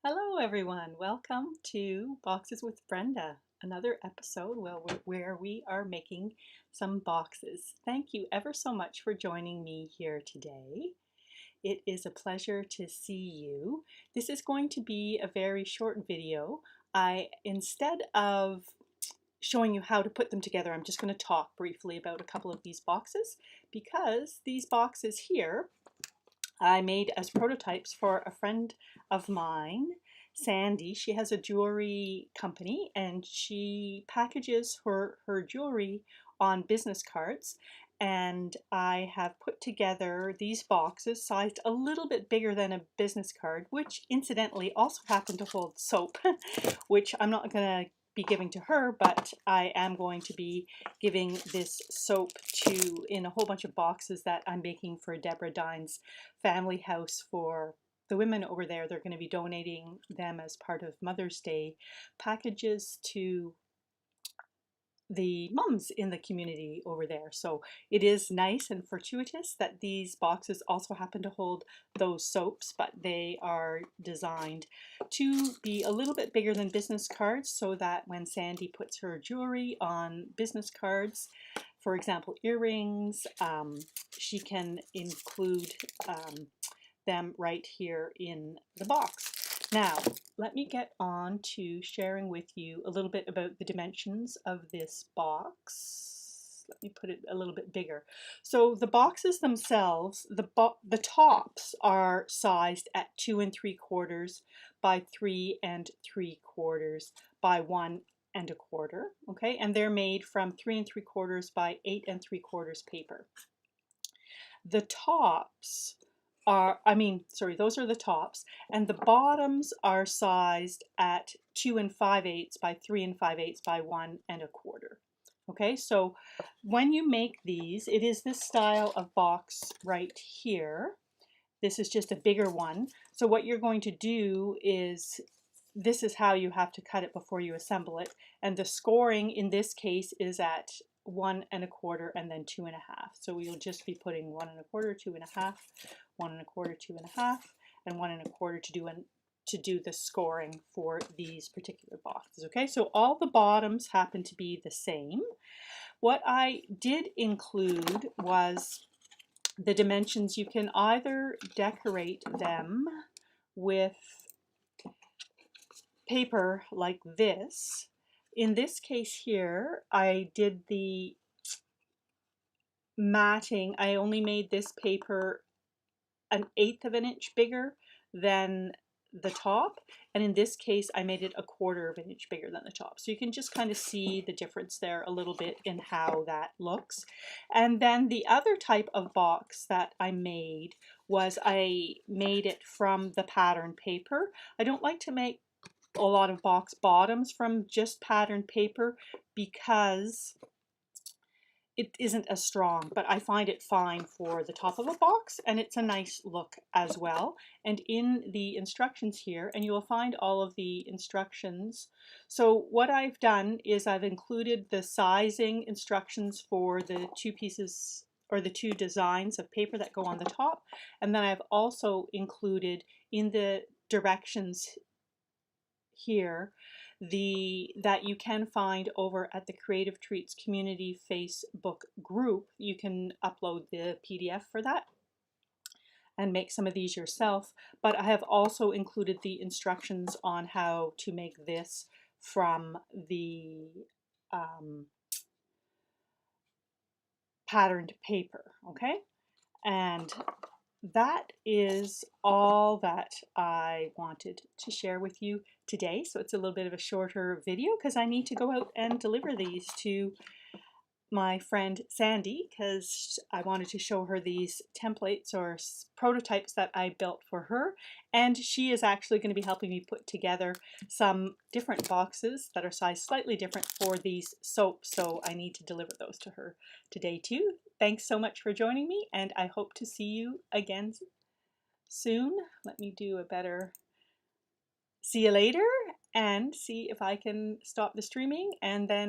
Hello everyone, welcome to Boxes with Brenda, another episode where we are making some boxes. Thank you ever so much for joining me here today. It is a pleasure to see you. This is going to be a very short video. Instead of showing you how to put them together, I'm just going to talk briefly about a couple of these boxes because these boxes here I made as prototypes for a friend of mine, Sandy. She has a jewelry company and she packages her jewelry on business cards. And I have put together these boxes sized a little bit bigger than a business card, which incidentally also happen to hold soap, which I'm not going to be giving to her, but I am going to be giving this soap to in a whole bunch of boxes that I'm making for Deborah Dine's family house for the women over there. They're going to be donating them as part of Mother's Day packages to the mums in the community over there. So it is nice and fortuitous that these boxes also happen to hold those soaps, but they are designed to be a little bit bigger than business cards so that when Sandy puts her jewelry on business cards, for example, earrings, she can include them right here in the box. Now, let me get on to sharing with you a little bit about the dimensions of this box. Let me put it a little bit bigger. So the boxes themselves, the tops are sized at 2 3/4 by 3 3/4 by 1 1/4. Okay, and they're made from 3 3/4 by 8 3/4 paper. The tops those are the tops, and the bottoms are sized at 2 5/8 by 3 5/8 by 1 1/4. Okay, so when you make these, it is this style of box right here. This is just a bigger one. So what you're going to do is, this is how you have to cut it before you assemble it. And the scoring in this case is at 1 1/4 and then 2 1/2. So we'll just be putting 1 1/4, 2 1/2, 1 1/4, 2 1/2, and 1 1/4 to do the scoring for these particular boxes. Okay, so all the bottoms happen to be the same. What I did include was the dimensions. You can either decorate them with paper like this. In this case here, I did the matting. I only made this paper 1/8 of an inch bigger than the top, and in this case I made it 1/4 of an inch bigger than the top. So you can just kind of see the difference there a little bit in how that looks. And then the other type of box that I made was I made it from the pattern paper. I don't like to make a lot of box bottoms from just pattern paper because it isn't as strong, but I find it fine for the top of a box, and it's a nice look as well. And in the instructions here, and you will find all of the instructions. So what I've done is I've included the sizing instructions for the two pieces or the two designs of paper that go on the top, and then I've also included in the directions here that you can find over at the Creative Treats Community Facebook group. You can upload the PDF for that and make some of these yourself, but I have also included the instructions on how to make this from the patterned paper. Okay, and that is all that I wanted to share with you today. So it's a little bit of a shorter video because I need to go out and deliver these to my friend Sandy because I wanted to show her these templates or prototypes that I built for her, and she is actually going to be helping me put together some different boxes that are sized slightly different for these soaps, so I need to deliver those to her today too. Thanks so much for joining me, and I hope to see you again soon. Let me do a better see you later and see if I can stop the streaming, and then